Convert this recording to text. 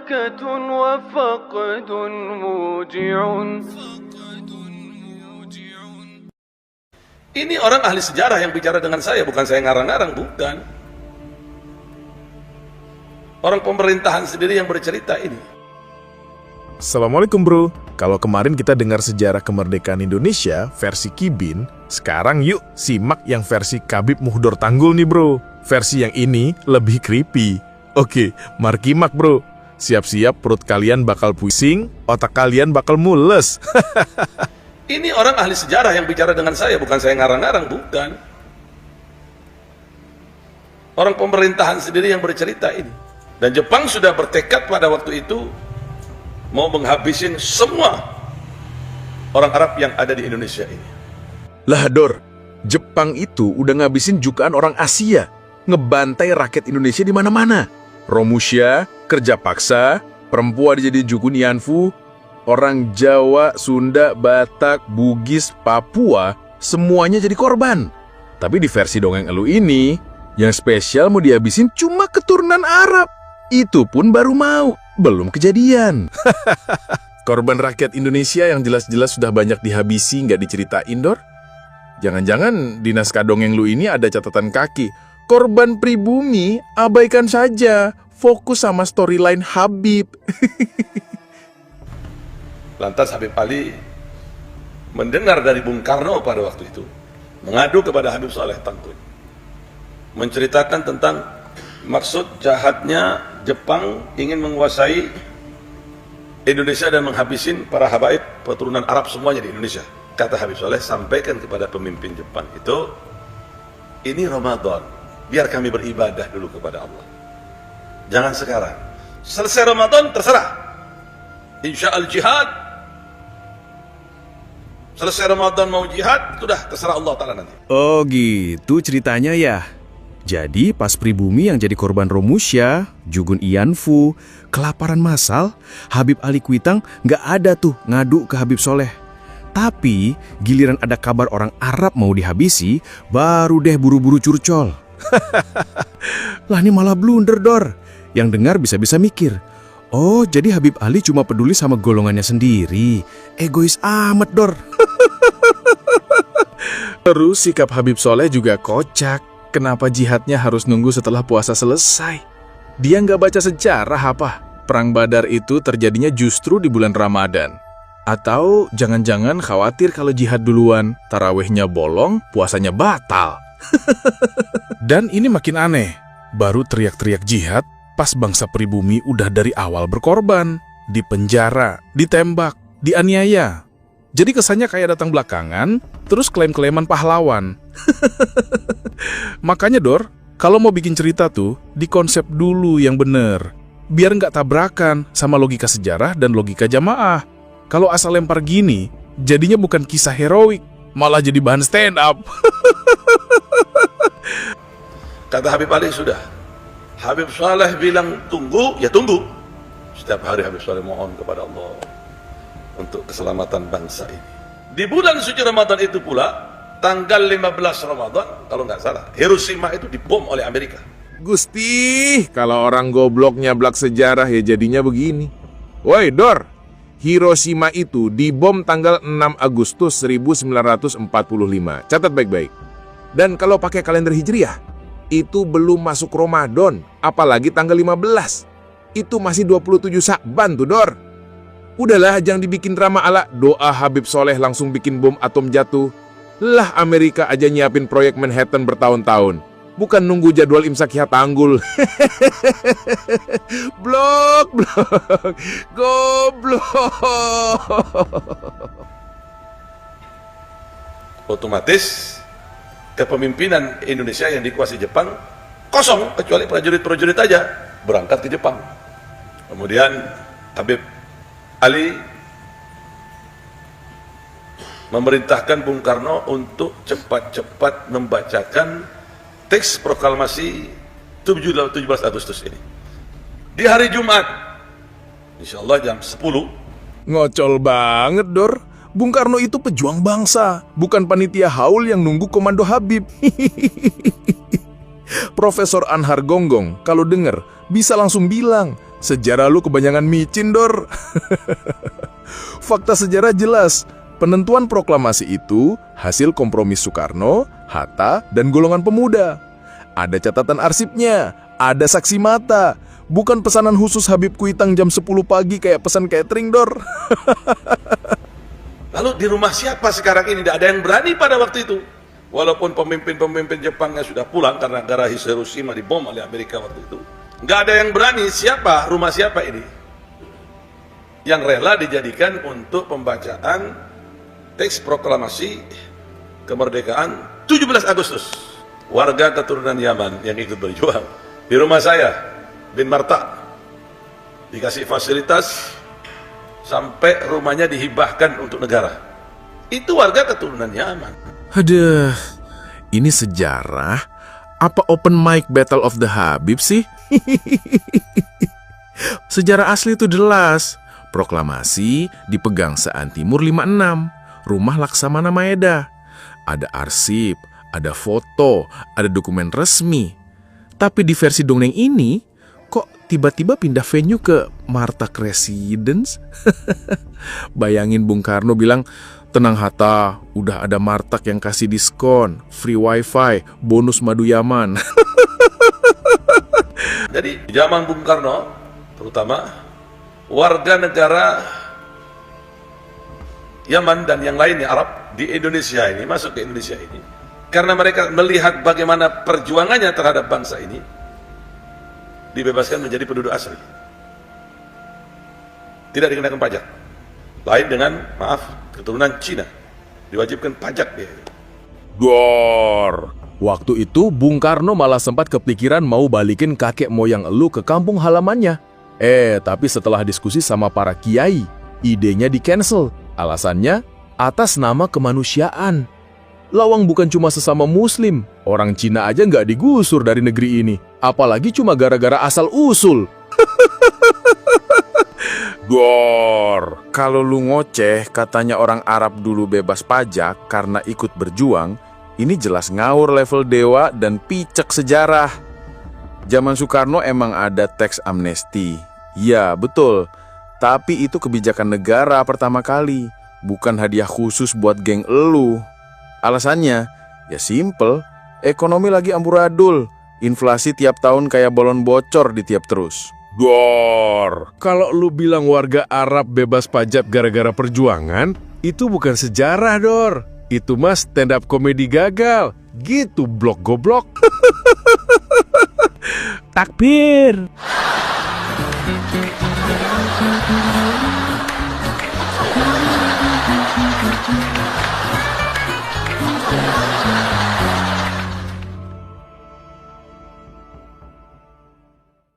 ضحكة وفقد موجع. Ini orang ahli sejarah yang bicara dengan saya, bukan saya ngarang-ngarang, bukan. Orang pemerintahan sendiri yang bercerita ini. Assalamualaikum bro. Kalau kemarin kita dengar sejarah kemerdekaan Indonesia versi Kibin, sekarang yuk simak yang versi Khabib Muhdor Tanggul nih bro. Versi yang ini lebih creepy. Oke, mari kimak bro. Siap-siap perut kalian bakal pusing, otak kalian bakal mules. Ini orang ahli sejarah yang bicara dengan saya, bukan saya ngarang-ngarang, bukan. Orang pemerintahan sendiri yang bercerita ini. Dan Jepang sudah bertekad pada waktu itu mau menghabisin semua orang Arab yang ada di Indonesia ini. Lah Dor, Jepang itu udah ngabisin jutaan orang Asia, ngebantai rakyat Indonesia di mana-mana. Romusha, kerja paksa, perempuan jadi Jukun Yanfu, orang Jawa, Sunda, Batak, Bugis, Papua, semuanya jadi korban. Tapi di versi dongeng elu ini, yang spesial mau dihabisin cuma keturunan Arab. Itu pun baru mau, belum kejadian. Korban rakyat Indonesia yang jelas-jelas sudah banyak dihabisi nggak diceritain, Dor? Jangan-jangan di naskah dongeng lu ini ada catatan kaki. Korban pribumi, abaikan saja. Fokus sama storyline Habib. Lantas Habib Ali mendengar dari Bung Karno pada waktu itu, mengadu kepada Habib Saleh Tangkuy, menceritakan tentang maksud jahatnya Jepang ingin menguasai Indonesia dan menghabisin para habaib keturunan Arab semuanya di Indonesia. Kata Habib Saleh, sampaikan kepada pemimpin Jepang itu, ini Ramadan, biar kami beribadah dulu kepada Allah. Jangan sekarang. Selesai Ramadan terserah. Insya Allah jihad. Selesai Ramadan mau jihad, sudah terserah Allah Ta'ala nanti. Oh gitu ceritanya ya. Jadi pas pribumi yang jadi korban Romusha, Jugun Ianfu, kelaparan massal, Habib Ali Kuitang nggak ada tuh ngadu ke Habib Soleh. Tapi giliran ada kabar orang Arab mau dihabisi, baru deh buru-buru curcol. Lah ini malah blunder Dor. Yang dengar bisa-bisa mikir, oh jadi Habib Ali cuma peduli sama golongannya sendiri. Egois amat Dor. Terus sikap Habib Soleh juga kocak. Kenapa jihadnya harus nunggu setelah puasa selesai? Dia nggak baca sejarah apa? Perang Badar itu terjadinya justru di bulan Ramadan. Atau jangan-jangan khawatir kalau jihad duluan, tarawehnya bolong, puasanya batal. Dan ini makin aneh. Baru teriak-teriak jihad, pas bangsa pribumi udah dari awal berkorban. Dipenjara, ditembak, dianiaya. Jadi kesannya kayak datang belakangan, terus klaim-klaiman pahlawan. Makanya Dor, kalau mau bikin cerita tuh, dikonsep dulu yang bener. Biar nggak tabrakan sama logika sejarah dan logika jamaah. Kalau asal lempar gini, jadinya bukan kisah heroik, malah jadi bahan stand up. Kata Habib Ali sudah. Habib Saleh bilang tunggu, ya tunggu. Setiap hari Habib Saleh mohon kepada Allah untuk keselamatan bangsa ini. Di bulan suci Ramadan itu pula, tanggal 15 Ramadan, kalau nggak salah, Hiroshima itu dibom oleh Amerika. Gusti, kalau orang goblok nyablak sejarah ya jadinya begini. Woi Dor, Hiroshima itu dibom tanggal 6 Agustus 1945. Catat baik-baik. Dan kalau pakai kalender Hijriah, itu belum masuk Ramadan, apalagi tanggal 15. Itu masih 27 Syakban tuh Dor. Udahlah, jangan dibikin drama ala doa Habib Soleh langsung bikin bom atom jatuh. Lah Amerika aja nyiapin proyek Manhattan bertahun-tahun. Bukan nunggu jadwal imsak Tanggul. Blok. Goblok. Otomatis kepemimpinan Indonesia yang dikuasai Jepang kosong, kecuali prajurit-prajurit aja berangkat ke Jepang. Kemudian Habib Ali memerintahkan Bung Karno untuk cepat-cepat membacakan teks proklamasi 17 Agustus ini di hari Jumat, insya Allah jam 10. Ngocol banget Dor. Bung Karno itu pejuang bangsa, bukan panitia haul yang nunggu komando Habib. Profesor Anhar Gonggong kalau denger bisa langsung bilang, Sejarah lu kebanyakan micin, Dor. Fakta sejarah jelas. Penentuan proklamasi itu hasil kompromi Soekarno, Hatta, dan golongan pemuda. Ada catatan arsipnya, ada saksi mata. Bukan pesanan khusus Habib Kuitang jam 10 pagi kayak pesan catering, Dor. Lalu di rumah siapa sekarang ini? Tidak ada yang berani pada waktu itu. Walaupun pemimpin-pemimpin Jepangnya sudah pulang karena negara Hiroshima dibom oleh Amerika waktu itu. Nggak ada yang berani. Siapa? Rumah siapa ini? Yang rela dijadikan untuk pembacaan teks proklamasi kemerdekaan 17 Agustus. Warga keturunan Yaman yang ikut berjuang. Di rumah saya, bin Marta, dikasih fasilitas sampai rumahnya dihibahkan untuk negara. Itu warga keturunan Yaman. Aduh, ini sejarah apa open mic Battle of the Habib sih? Sejarah asli itu jelas. Proklamasi dipegang Saan Timur 56, rumah Laksamana Maeda. Ada arsip, ada foto, ada dokumen resmi. Tapi di versi dongeng ini, kok tiba-tiba pindah venue ke Martak Residence? Bayangin Bung Karno bilang, tenang Hatta, udah ada Martak yang kasih diskon, free wifi, bonus madu Yaman. Jadi di zaman Bung Karno, terutama warga negara Yaman dan yang lainnya Arab di Indonesia ini, masuk ke Indonesia ini, karena mereka melihat bagaimana perjuangannya terhadap bangsa ini, dibebaskan menjadi penduduk asli, tidak dikenakan pajak. Lain dengan, maaf, keturunan Cina, diwajibkan pajak dia. Dor. Waktu itu Bung Karno malah sempat kepikiran mau balikin kakek moyang elu ke kampung halamannya. Tapi setelah diskusi sama para kiai, idenya di-cancel. Alasannya, atas nama kemanusiaan. Lawang bukan cuma sesama muslim, orang Cina aja nggak digusur dari negeri ini. Apalagi cuma gara-gara asal usul. Dor, kalau lu ngoceh katanya orang Arab dulu bebas pajak karena ikut berjuang, ini jelas ngawur level dewa dan picek sejarah. Zaman Soekarno emang ada teks amnesti. Ya, betul. Tapi itu kebijakan negara pertama kali, bukan hadiah khusus buat geng elu. Alasannya, ya simple, ekonomi lagi amburadul. Inflasi tiap tahun kayak balon bocor di tiap terus. Dor, kalau lu bilang warga Arab bebas pajak gara-gara perjuangan, itu bukan sejarah, Dor. Itu mah stand up komedi gagal. Gitu blok goblok. Takbir.